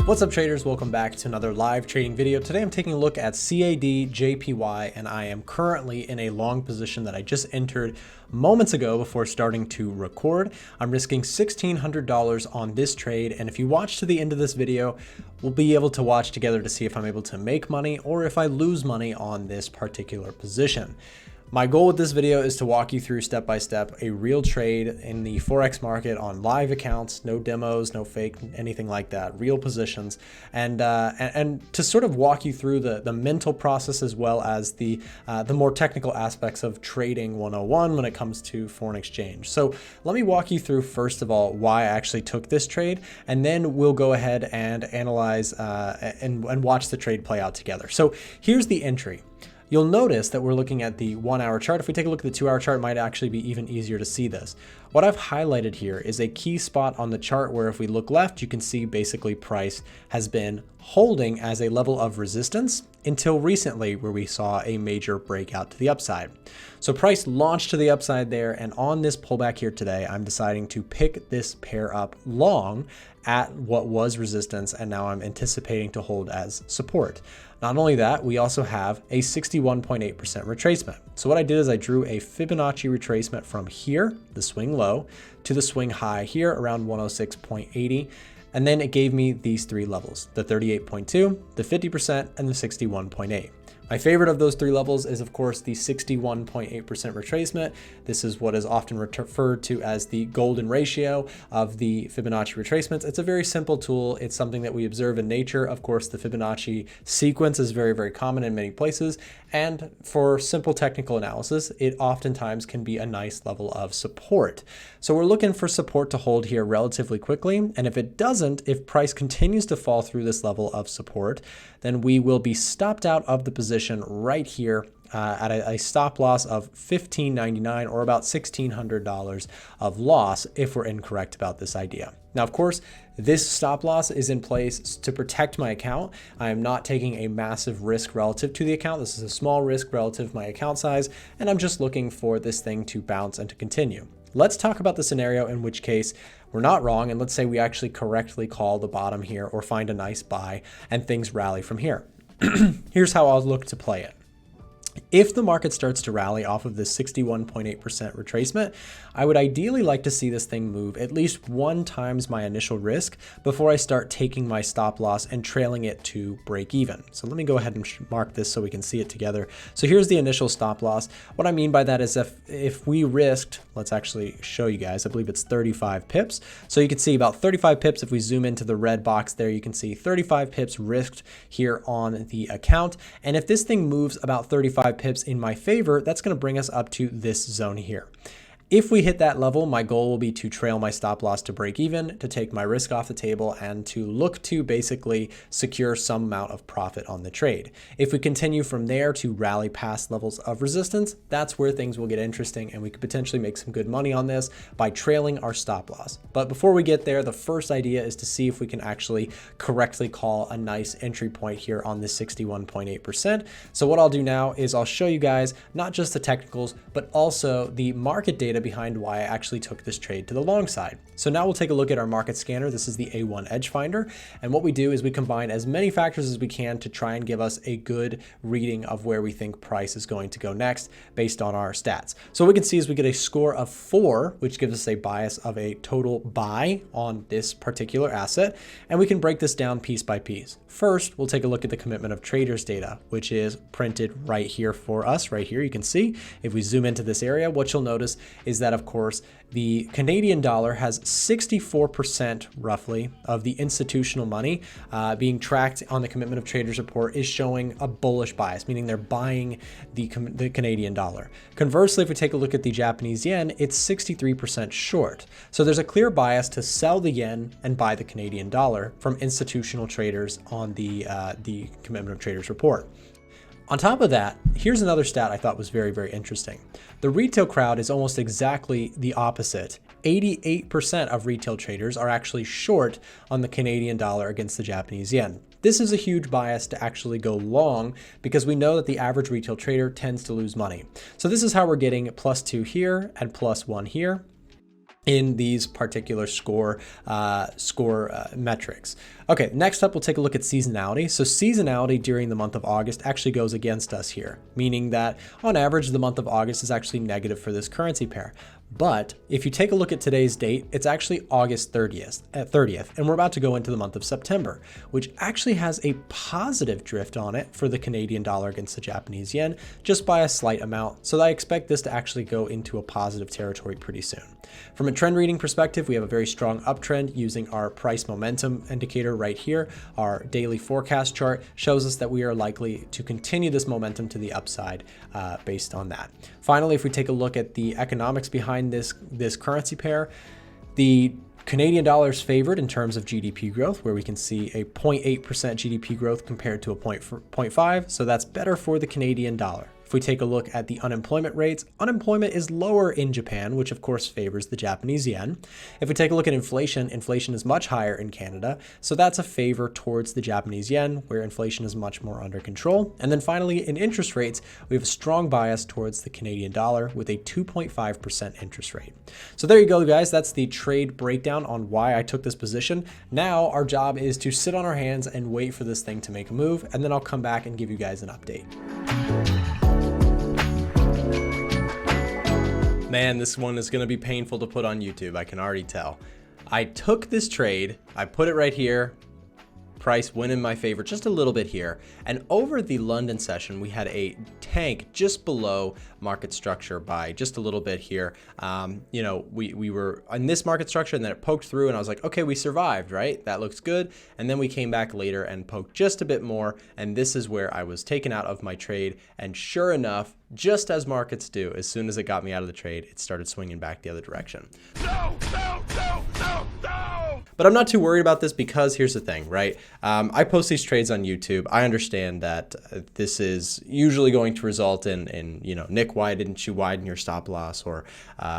What's up traders, welcome back to another live trading video. Today I'm taking a look at CAD, JPY, and I am currently in a long position that I just entered moments ago before starting to record. I'm risking $1,600 on this trade, and if you watch to the end of this video, we'll be able to watch together to see if I'm able to make money or if I lose money on this particular position. My goal with this video is to walk you through step by step a real trade in the Forex market on live accounts, no demos, no fake, anything like that, real positions, and to sort of walk you through the mental process as well as the more technical aspects of trading 101 when it comes to foreign exchange. So let me walk you through first of all why I actually took this trade, and then we'll go ahead and analyze and watch the trade play out together. So here's the entry. You'll notice that we're looking at the 1 hour chart. If we take a look at the 2 hour chart, it might actually be even easier to see this. What I've highlighted here is a key spot on the chart where if we look left, you can see basically price has been holding as a level of resistance until recently where we saw a major breakout to the upside. So price launched to the upside there, and on this pullback here today, I'm deciding to pick this pair up long at what was resistance, and now I'm anticipating to hold as support. Not only that, we also have a 61.8% retracement. So what I did is I drew a Fibonacci retracement from here, the swing low, to the swing high here around 106.80. And then it gave me these three levels, the 38.2, the 50%, and the 61.8. My favorite of those three levels is, of course, the 61.8% retracement. This is what is often referred to as the golden ratio of the Fibonacci retracements. It's a very simple tool. It's something that we observe in nature. Of course, the Fibonacci sequence is very, very common in many places. And for simple technical analysis, it oftentimes can be a nice level of support. So we're looking for support to hold here relatively quickly. And if it doesn't, if price continues to fall through this level of support, then we will be stopped out of the position right here at a stop loss of $1,599 or about $1,600 of loss if we're incorrect about this idea. Now, of course, this stop loss is in place to protect my account. I am not taking a massive risk relative to the account. This is a small risk relative to my account size, and I'm just looking for this thing to bounce and to continue. Let's talk about the scenario in which case we're not wrong, and let's say we actually correctly call the bottom here or find a nice buy and things rally from here. Here's how I'll look to play it. If the market starts to rally off of this 61.8% retracement, I would ideally like to see this thing move at least 1 times my initial risk before I start taking my stop loss and trailing it to break even. So let me go ahead and mark this so we can see it together. So here's the initial stop loss. What I mean by that is if we risked, let's actually show you guys, I believe it's 35 pips. So you can see about 35 pips. If we zoom into the red box there, you can see 35 pips risked here on the account. And if this thing moves about 35 pips in my favor, that's going to bring us up to this zone here. If we hit that level, my goal will be to trail my stop loss to break even, to take my risk off the table, and to look to basically secure some amount of profit on the trade. If we continue from there to rally past levels of resistance, that's where things will get interesting, and we could potentially make some good money on this by trailing our stop loss. But before we get there, the first idea is to see if we can actually correctly call a nice entry point here on this 61.8%. So what I'll do now is I'll show you guys not just the technicals, but also the market data behind why I actually took this trade to the long side. So now we'll take a look at our market scanner. This is the A1 Edge Finder. And what we do is we combine as many factors as we can to try and give us a good reading of where we think price is going to go next based on our stats. So what we can see is we get a score of 4, which gives us a bias of a total buy on this particular asset. And we can break this down piece by piece. First, we'll take a look at the commitment of traders data, which is printed right here for us. Right here, you can see if we zoom into this area, what you'll notice is that, of course, the Canadian dollar has 64% roughly of the institutional money being tracked on the commitment of traders report is showing a bullish bias, meaning they're buying the Canadian dollar. Conversely, if we take a look at the Japanese yen, it's 63% short. So there's a clear bias to sell the yen and buy the Canadian dollar from institutional traders on the commitment of traders report. On top of that, here's another stat I thought was very, very interesting. The retail crowd is almost exactly the opposite. 88% of retail traders are actually short on the Canadian dollar against the Japanese yen. This is a huge bias to actually go long because we know that the average retail trader tends to lose money. So this is how we're getting +2 here and +1 here. in these particular score metrics. Okay, next up, we'll take a look at seasonality. So seasonality during the month of August actually goes against us here, meaning that on average, the month of August is actually negative for this currency pair. But if you take a look at today's date, it's actually August 30th, and we're about to go into the month of September, which actually has a positive drift on it for the Canadian dollar against the Japanese yen, just by a slight amount. So I expect this to actually go into a positive territory pretty soon. From a trend reading perspective, we have a very strong uptrend using our price momentum indicator right here. Our daily forecast chart shows us that we are likely to continue this momentum to the upside based on that. Finally, if we take a look at the economics behind this currency pair, the Canadian dollar is favored in terms of GDP growth, where we can see a 0.8% GDP growth compared to a 0.5. So that's better for the Canadian dollar. If we take a look at the unemployment rates, unemployment is lower in Japan, which of course favors the Japanese yen. If we take a look at inflation, inflation is much higher in Canada. So that's a favor towards the Japanese yen, where inflation is much more under control. And then finally, in interest rates, we have a strong bias towards the Canadian dollar with a 2.5% interest rate. So there you go, guys. That's the trade breakdown on why I took this position. Now our job is to sit on our hands and wait for this thing to make a move, and then I'll come back and give you guys an update. Man, this one is going to be painful to put on YouTube. I can already tell. I took this trade, I put it right here. Price went in my favor just a little bit here. And over the London session, we had a tank just below market structure by just a little bit here. You know, we were in this market structure and then it poked through and I was like, okay, we survived, right? That looks good. And then we came back later and poked just a bit more. And this is where I was taken out of my trade. And sure enough, just as markets do, as soon as it got me out of the trade, it started swinging back the other direction. No! But I'm not too worried about this because here's the thing, right? I post these trades on YouTube. I understand that this is usually going to result in you know, Nick, why didn't you widen your stop loss? Or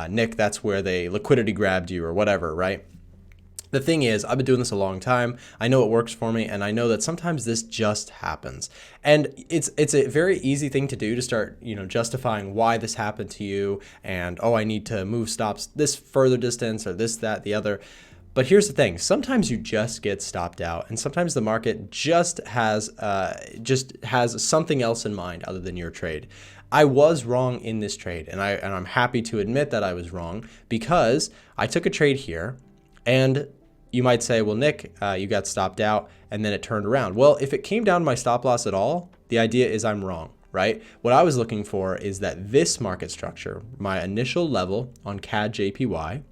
Nick, that's where they liquidity grabbed you or whatever, right? The thing is, I've been doing this a long time. I know it works for me, and I know that sometimes this just happens. And it's a very easy thing to do to start, you know, justifying why this happened to you, and oh, I need to move stops this further distance or this, that, the other. But here's the thing, sometimes you just get stopped out, and sometimes the market just has something else in mind other than your trade. I was wrong in this trade, and I'm happy to admit that I was wrong because I took a trade here, and you might say, well, Nick, you got stopped out, and then it turned around. Well, if it came down to my stop loss at all, the idea is I'm wrong, right? What I was looking for is that this market structure, my initial level on CAD JPY,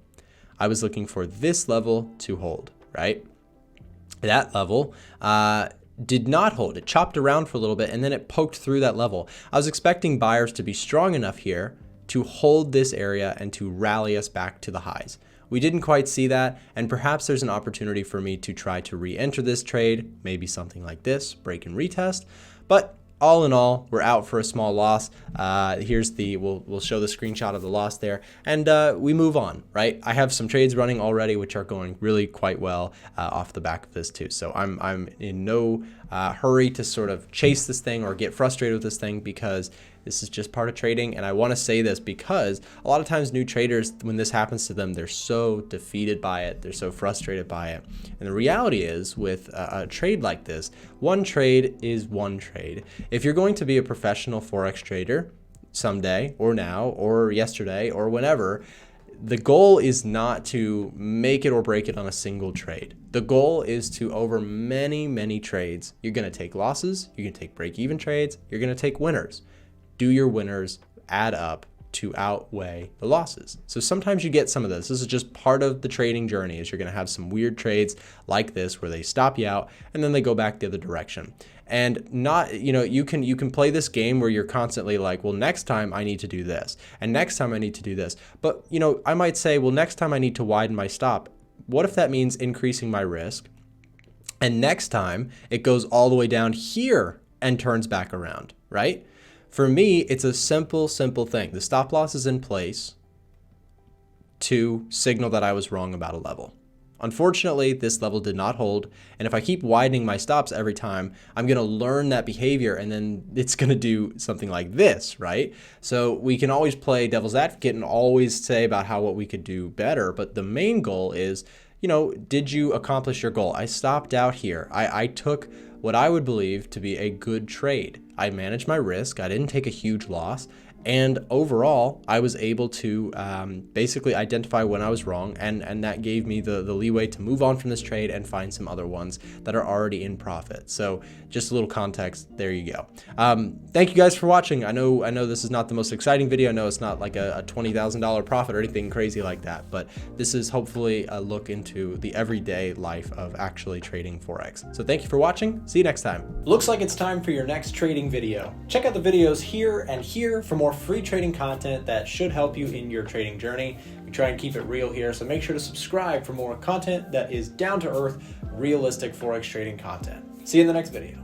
I was looking for this level to hold, right? That level did not hold. It chopped around for a little bit and then it poked through that level. I was expecting buyers to be strong enough here to hold this area and to rally us back to the highs. We didn't quite see that, and perhaps there's an opportunity for me to try to re-enter this trade, maybe something like this, break and retest. But all in all, we're out for a small loss. Here's the, we'll show the screenshot of the loss there, and we move on, right? I have some trades running already, which are going really quite well off the back of this too. So I'm in no hurry to sort of chase this thing or get frustrated with this thing because this is just part of trading. And I want to say this because a lot of times new traders, when this happens to them, they're so defeated by it. They're so frustrated by it. And the reality is with a trade like this, one trade is one trade. If you're going to be a professional Forex trader someday or now or yesterday or whenever, the goal is not to make it or break it on a single trade. The goal is to, over many, many trades, you're going to take losses, you're going to take break-even trades, you're going to take winners. Do your winners add up to outweigh the losses? So sometimes you get some of this. This is just part of the trading journey, is you're going to have some weird trades like this where they stop you out and then they go back the other direction. And not, you know, you can play this game where you're constantly like, well, next time I need to do this and next time I need to do this. But, you know, I might say, well, next time I need to widen my stop. What if that means increasing my risk? And next time it goes all the way down here and turns back around, right? For me, it's a simple thing. The stop loss is in place to signal that I was wrong about a level. Unfortunately, this level did not hold, and if I keep widening my stops every time, I'm going to learn that behavior, and then it's going to do something like this, right? So we can always play devil's advocate and always say about what we could do better, but the main goal is, did you accomplish your goal? I stopped out here. I took what I would believe to be a good trade. I managed my risk. I didn't take a huge loss. And overall, I was able to basically identify when I was wrong, and that gave me the leeway to move on from this trade and find some other ones that are already in profit. So just a little context, there you go. Thank you guys for watching. I know this is not the most exciting video. I know it's not like a $20,000 profit or anything crazy like that, but this is hopefully a look into the everyday life of actually trading Forex. So thank you for watching. See you next time. Looks like it's time for your next trading video. Check out the videos here and here for more free trading content that should help you in your trading journey. We try and keep it real here, so make sure to subscribe for more content that is down to earth, realistic Forex trading content. See you in the next video.